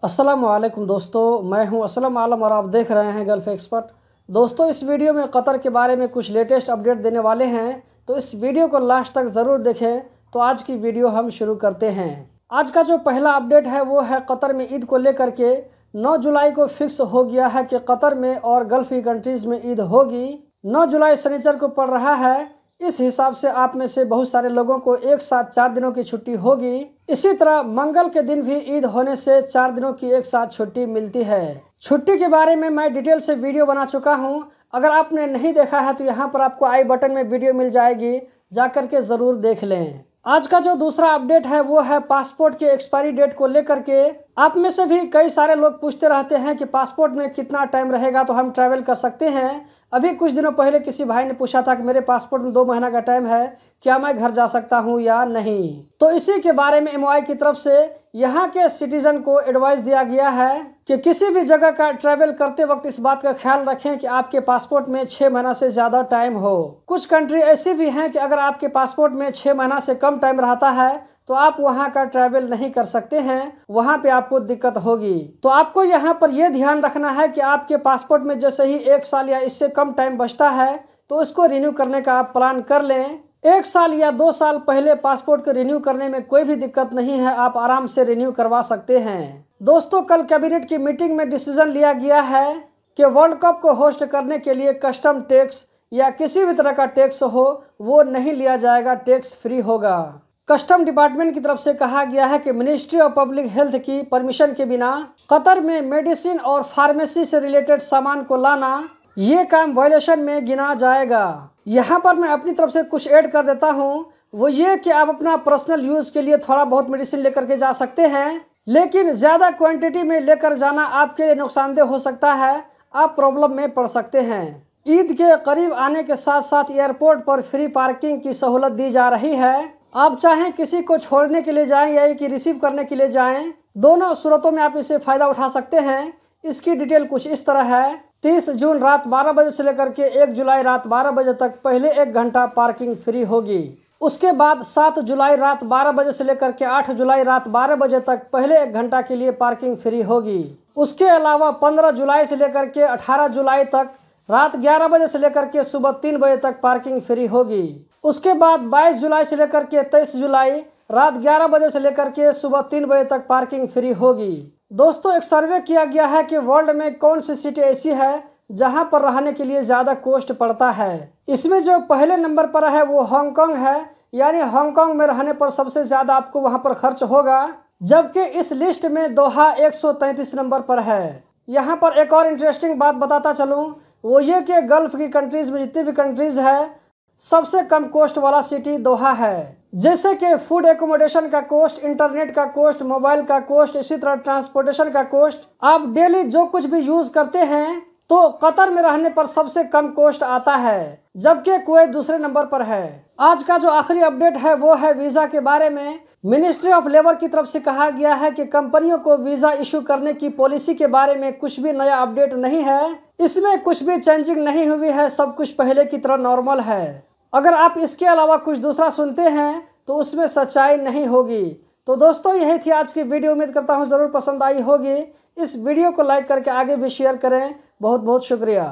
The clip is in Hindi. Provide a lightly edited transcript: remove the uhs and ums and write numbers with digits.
अस्सलाम वालेकुम दोस्तों, मैं हूं असलम आलम और आप देख रहे हैं गल्फ़ एक्सपर्ट। दोस्तों, इस वीडियो में कतर के बारे में कुछ लेटेस्ट अपडेट देने वाले हैं, तो इस वीडियो को लास्ट तक ज़रूर देखें। तो आज की वीडियो हम शुरू करते हैं। आज का जो पहला अपडेट है वो है कतर में ईद को लेकर के 9 जुलाई को फिक्स हो गया है कि कतर में और गल्फ़ की कंट्रीज़ में ईद होगी। 9 जुलाई शनिचर को पड़ रहा है। इस हिसाब से आप में से बहुत सारे लोगों को एक साथ 4 दिनों की छुट्टी होगी। इसी तरह मंगल के दिन भी ईद होने से 4 दिनों की एक साथ छुट्टी मिलती है। छुट्टी के बारे में मैं डिटेल से वीडियो बना चुका हूं। अगर आपने नहीं देखा है तो यहां पर आपको आई बटन में वीडियो मिल जाएगी, जाकर के ज़रूर देख लें। आज का जो दूसरा अपडेट है वो है पासपोर्ट के एक्सपायरी डेट को लेकर के। आप में से भी कई सारे लोग पूछते रहते हैं कि पासपोर्ट में कितना टाइम रहेगा तो हम ट्रैवल कर सकते हैं। अभी कुछ दिनों पहले किसी भाई ने पूछा था कि मेरे पासपोर्ट में 2 महीना का टाइम है, क्या मैं घर जा सकता हूं या नहीं। तो इसी के बारे में एमओआई की तरफ से यहाँ के सिटीजन को एडवाइस दिया गया है कि किसी भी जगह का ट्रैवल करते वक्त इस बात का ख्याल रखें कि आपके पासपोर्ट में 6 महीना से ज़्यादा टाइम हो। कुछ कंट्री ऐसी भी हैं कि अगर आपके पासपोर्ट में 6 महीना से कम टाइम रहता है तो आप वहां का ट्रैवल नहीं कर सकते हैं, वहां पे आपको दिक्कत होगी। तो आपको यहां पर यह ध्यान रखना है कि आपके पासपोर्ट में जैसे ही 1 साल या इससे कम टाइम बचता है तो उसको रिन्यू करने का आप प्लान कर लें। 1 साल या 2 साल पहले पासपोर्ट को रिन्यू करने में कोई भी दिक्कत नहीं है, आप आराम से रिन्यू करवा सकते हैं। दोस्तों, कल कैबिनेट की मीटिंग में डिसीजन लिया गया है कि वर्ल्ड कप को होस्ट करने के लिए कस्टम टैक्स या किसी भी तरह का टैक्स हो वो नहीं लिया जाएगा, टैक्स फ्री होगा। कस्टम डिपार्टमेंट की तरफ से कहा गया है कि मिनिस्ट्री ऑफ पब्लिक हेल्थ की परमिशन के बिना कतर में मेडिसिन और फार्मेसी से रिलेटेड सामान को लाना ये काम वायलेशन में गिना जाएगा। यहाँ पर मैं अपनी तरफ से कुछ ऐड कर देता हूँ, वो ये कि आप अपना पर्सनल यूज़ के लिए थोड़ा बहुत मेडिसिन लेकर के जा सकते हैं, लेकिन ज़्यादा क्वांटिटी में लेकर जाना आपके लिए नुकसानदेह हो सकता है, आप प्रॉब्लम में पड़ सकते हैं। ईद के करीब आने के साथ साथ एयरपोर्ट पर फ्री पार्किंग की सहूलत दी जा रही है। आप चाहें किसी को छोड़ने के लिए जाएं या कि रिसीव करने के लिए जाएं, दोनों सूरतों में आप इससे फ़ायदा उठा सकते हैं। इसकी डिटेल कुछ इस तरह है। 30 जून रात 12 बजे से लेकर के 1 जुलाई रात 12 बजे तक पहले 1 घंटा पार्किंग फ्री होगी। उसके बाद 7 जुलाई रात 12 बजे से लेकर के 8 जुलाई रात 12 बजे तक पहले 1 घंटा के लिए पार्किंग फ्री होगी। उसके अलावा 15 जुलाई से लेकर के 18 जुलाई तक रात 11 बजे से लेकर के सुबह 3 बजे तक पार्किंग फ्री होगी। उसके बाद 22 जुलाई से लेकर के 23 जुलाई रात 11 बजे से लेकर के सुबह 3 बजे तक पार्किंग फ्री होगी। दोस्तों, एक सर्वे किया गया है कि वर्ल्ड में कौन सी सिटी ऐसी है जहां पर रहने के लिए ज़्यादा कॉस्ट पड़ता है। इसमें जो पहले नंबर पर है वो हांगकांग है, यानी हांगकांग में रहने पर सबसे ज़्यादा आपको वहां पर खर्च होगा, जबकि इस लिस्ट में दोहा 133 नंबर पर है। यहाँ पर एक और इंटरेस्टिंग बात बताता चलूँ, वो ये कि गल्फ़ की कंट्रीज़ में जितनी भी कंट्रीज़ है सबसे कम कॉस्ट वाला सिटी दोहा है। जैसे कि फूड एकोमोडेशन का कॉस्ट, इंटरनेट का कॉस्ट, मोबाइल का कॉस्ट, इसी तरह ट्रांसपोर्टेशन का कॉस्ट, आप डेली जो कुछ भी यूज़ करते हैं तो कतर में रहने पर सबसे कम कॉस्ट आता है, जबकि कुवैत दूसरे नंबर पर है। आज का जो आखिरी अपडेट है वो है वीज़ा के बारे में। मिनिस्ट्री ऑफ लेबर की तरफ से कहा गया है कि कंपनियों को वीज़ा इशू करने की पॉलिसी के बारे में कुछ भी नया अपडेट नहीं है, इसमें कुछ भी चेंजिंग नहीं हुई है, सब कुछ पहले की तरह नॉर्मल है। अगर आप इसके अलावा कुछ दूसरा सुनते हैं तो उसमें सच्चाई नहीं होगी। तो दोस्तों, यही थी आज की वीडियो। उम्मीद करता हूँ ज़रूर पसंद आई होगी। इस वीडियो को लाइक करके आगे भी शेयर करें। बहुत बहुत शुक्रिया।